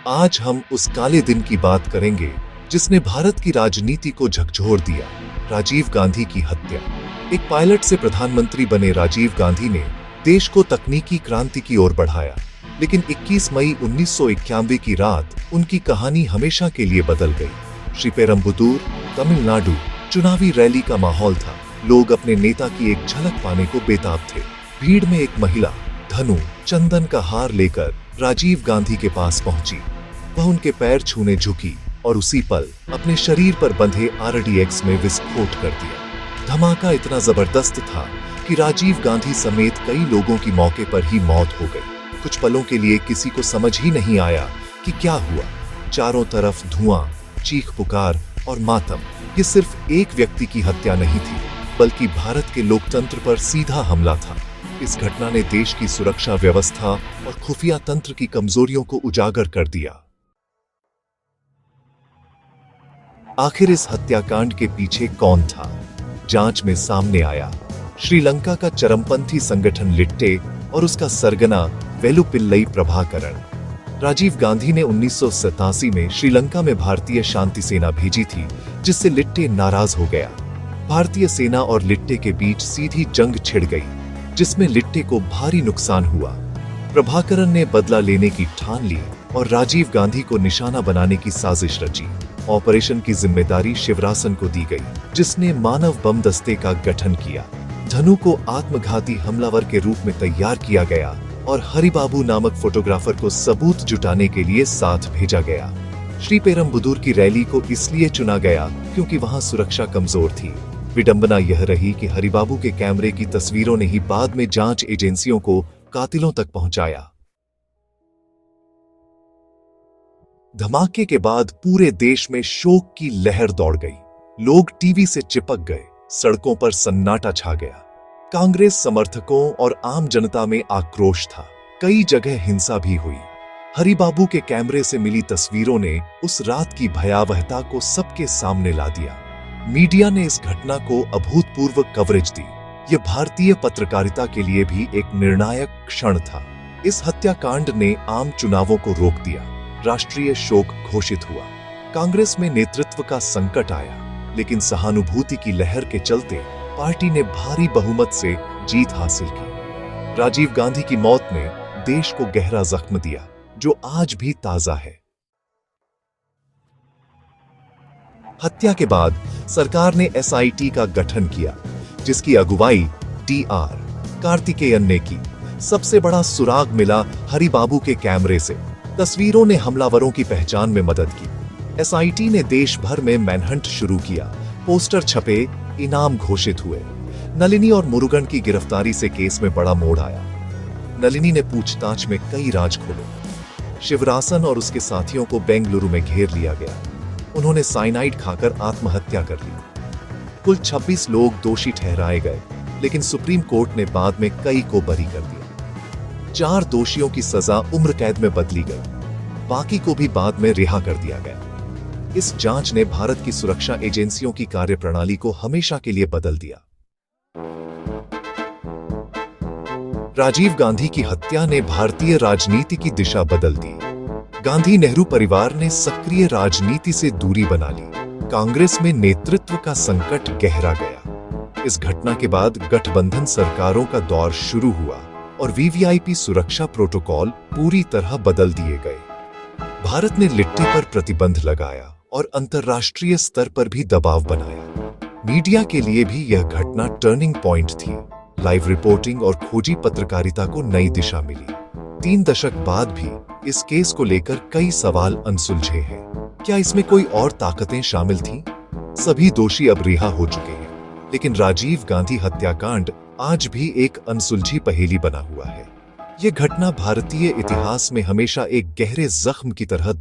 आज हम उस काले दिन की बात करेंगे जिसने भारत की राजनीति को झकझोर दिया। राजीव गांधी की हत्या। एक पायलट से प्रधानमंत्री बने राजीव गांधी ने देश को तकनीकी क्रांति की ओर बढ़ाया, लेकिन 21 मई 1991 की रात उनकी कहानी हमेशा के लिए बदल गई। श्रीपेरम्बुदूर, तमिलनाडु, चुनावी रैली का माहौल था। लोग अपने नेता की एक झलक पाने को बेताब थे। भीड़ में एक महिला धनु चंदन का हार लेकर राजीव गांधी के पास पहुंची। वह उनके पैर छूने झुकी और उसी पल अपने शरीर पर बंधे RDX में विस्फोट कर दिया। धमाका इतना जबरदस्त था कि राजीव गांधी समेत कई लोगों की मौके पर ही मौत हो गई। कुछ पलों के लिए किसी को समझ ही नहीं आया कि क्या हुआ। चारों तरफ धुआं, चीख पुकार और मातम। ये सिर्फ एक व्यक्ति की हत्या नहीं थी, बल्कि भारत के लोकतंत्र पर सीधा हमला था। इस घटना ने देश की सुरक्षा व्यवस्था और खुफिया तंत्र की कमजोरियों को उजागर कर दिया। आखिर इस हत्याकांड के पीछे कौन था? जांच में सामने आया श्रीलंका का चरमपंथी संगठन लिट्टे और उसका सरगना वेलुपिल्लई प्रभाकरण। राजीव गांधी ने 1987 में श्रीलंका में भारतीय शांति सेना भेजी थी, जिससे लिट्टे नाराज हो गया। भारतीय सेना और लिट्टे के बीच सीधी जंग छिड़ गई, जिसमें लिट्टे को भारी नुकसान हुआ। प्रभाकरण ने बदला लेने की ठान ली और राजीव गांधी को निशाना बनाने की साजिश रची। ऑपरेशन की जिम्मेदारी शिवरासन को दी गई, जिसने मानव बम दस्ते का गठन किया। धनु को आत्मघाती हमलावर के रूप में तैयार किया गया और हरिबाबू नामक फोटोग्राफर को सबूत जुटाने के लिए साथ भेजा गया। श्रीपेरम्बुदूर की रैली को इसलिए चुना गया क्योंकि वहां सुरक्षा कमजोर थी। विडंबना यह रही कि हरिबाबू के कैमरे की तस्वीरों ने ही बाद में जांच एजेंसियों को कातिलों तक पहुंचाया। धमाके के बाद पूरे देश में शोक की लहर दौड़ गई। लोग टीवी से चिपक गए, सड़कों पर सन्नाटा छा गया। कांग्रेस समर्थकों और आम जनता में आक्रोश था। कई जगह हिंसा भी हुई। हरिबाबू के कैमरे से मिली तस्वीरों ने उस रात की भयावहता को सबके सामने ला दिया। मीडिया ने इस घटना को अभूतपूर्व कवरेज दी। यह भारतीय पत्रकारिता के लिए भी एक निर्णायक क्षण था। इस हत्याकांड ने आम चुनावों को रोक दिया। राष्ट्रीय शोक घोषित हुआ। कांग्रेस में नेतृत्व का संकट आया, लेकिन सहानुभूति की लहर के चलते पार्टी ने भारी बहुमत से जीत हासिल की। राजीव गांधी की मौत ने देश को गहरा जख्म दिया, जो आज भी ताजा है। हत्या के बाद सरकार ने SIT का गठन किया, जिसकी अगुवाई DR कार्तिकेयन ने की। सबसे बड़ा सुराग मिला हरिबाबू के कैमरे से। तस्वीरों ने हमलावरों की पहचान में मदद की। SIT ने देश भर में मैनहंट शुरू किया। पोस्टर छपे, इनाम घोषित हुए। नलिनी और मुरुगन की गिरफ्तारी से केस में बड़ा मोड़ आया। नलिनी ने पूछताछ में कई राज खोले। शिवरासन और उसके साथियों को बेंगलुरु में घेर लिया गया। उन्होंने साइनाइड खाकर आत्महत्या कर ली। कुल 26 लोग दोषी ठहराए गए, लेकिन सुप्रीम कोर्ट ने बाद में कई को बरी कर दिया। 4 दोषियों की सजा उम्र कैद में बदली गई। बाकी को भी बाद में रिहा कर दिया गया। इस जांच ने भारत की सुरक्षा एजेंसियों की कार्यप्रणाली को हमेशा के लिए बदल दिया। राजीव गांधी की हत्या ने भारतीय राजनीति की दिशा बदल दी। गांधी नेहरू परिवार ने सक्रिय राजनीति से दूरी बना ली। कांग्रेस में नेतृत्व का संकट गहरा गया। इस घटना के बाद गठबंधन सरकारों का दौर शुरू हुआ और VVIP सुरक्षा प्रोटोकॉल पूरी तरह बदल दिए गए। भारत ने लिट्टे पर प्रतिबंध लगाया और अंतर्राष्ट्रीय स्तर पर भी दबाव बनाया। मीडिया के लिए भी यह घटना टर्निंग पॉइंट थी। लाइव रिपोर्टिंग और खोजी पत्रकारिता को नई दिशा मिली। 3 दशक बाद भी इस केस को लेकर कई सवाल अनसुलझे हैं। क्या इसमें कोई और ताकतें शामिल थीं? सभी दोषी अब रिहा हो चुके हैं, लेकिन राजीव गांधी हत्याकांड आज भी एक अनसुलझी पहेली बना हुआ है। यह घटना भारतीय इतिहास में हमेशा एक गहरे जख्म की तरह